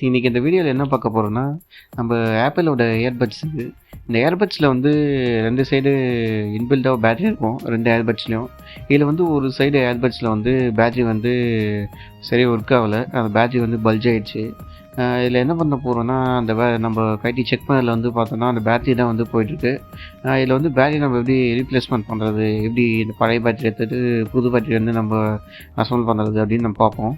இன்னைக்கு இந்த வீடியோவில் என்ன பார்க்க போகிறோம்னா, நம்ம ஆப்பிளோட இயர்பட்ஸ் இது. இந்த இயர்பட்ஸில் வந்து 2 சைடு இன்பில்ட்டாக பேட்டரி இருக்கும். 2 இயர்பட்ஸ்லையும். இதில் வந்து ஒரு சைடு இயர்பட்ஸில் வந்து பேட்டரி வந்து சரியா ஒர்க் ஆகல. அந்த பேட்டரி வந்து பல்ஜ் ஆயிடுச்சு. இதில் என்ன பண்ண போகிறோம்னா, அந்த நம்ம கழட்டி செக் பண்ணதில் வந்து பார்த்தோம்னா, அந்த பேட்டரி தான் வந்து போயிட்டுருக்கு. இதில் வந்து பேட்டரி நம்ம எப்படி ரீப்ளேஸ்மெண்ட் பண்ணுறது, எப்படி இந்த பழைய பேட்டரி எடுத்துட்டு புது பேட்டரி வந்து நம்ம அசெம்பிள் பண்ணுறது அப்படின்னு நம்ம பார்ப்போம்.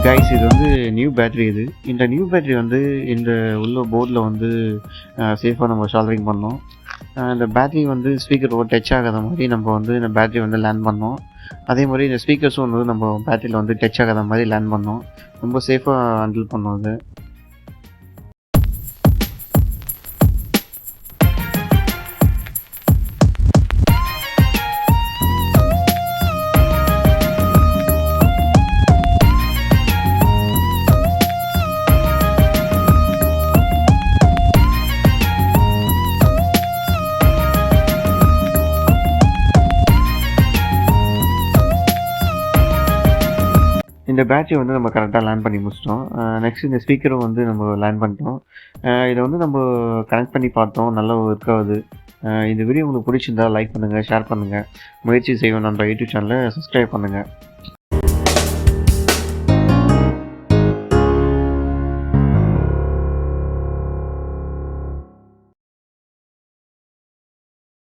கைஸ் இது வந்து நியூ பேட்டரி இது. இந்த நியூ பேட்டரி வந்து இந்த உள்ள போர்டில் வந்து சேஃபாக நம்ம சால்வரிங் பண்ணோம். இந்த பேட்டரி வந்து ஸ்பீக்கர் டச் ஆகாத மாதிரி நம்ம வந்து இந்த பேட்டரி வந்து லேண்ட் பண்ணோம். அதே மாதிரி இந்த ஸ்பீக்கர்ஸும் வந்து நம்ம பேட்டரியில் வந்து டச் ஆகாத மாதிரி லேண்ட் பண்ணோம். ரொம்ப சேஃபாக ஹேண்டில் பண்ணோம் அது. இந்த பேட்டரி வந்து நம்ம கரெக்டாக லேண்ட் பண்ணி முடிச்சிட்டோம். நெக்ஸ்ட் இந்த ஸ்பீக்கரும் வந்து நம்ம லேண்ட் பண்ணிட்டோம். இதை வந்து நம்ம கனெக்ட் பண்ணி பார்த்தோம். நல்லா ஒர்க் ஆகுது. இந்த வீடியோ உங்களுக்கு பிடிச்சிருந்தா லைக் பண்ணுங்கள், ஷேர் பண்ணுங்கள். முயற்சி செய்வோம் நம்ம யூடியூப் சேனலை சப்ஸ்கிரைப் பண்ணுங்கள்.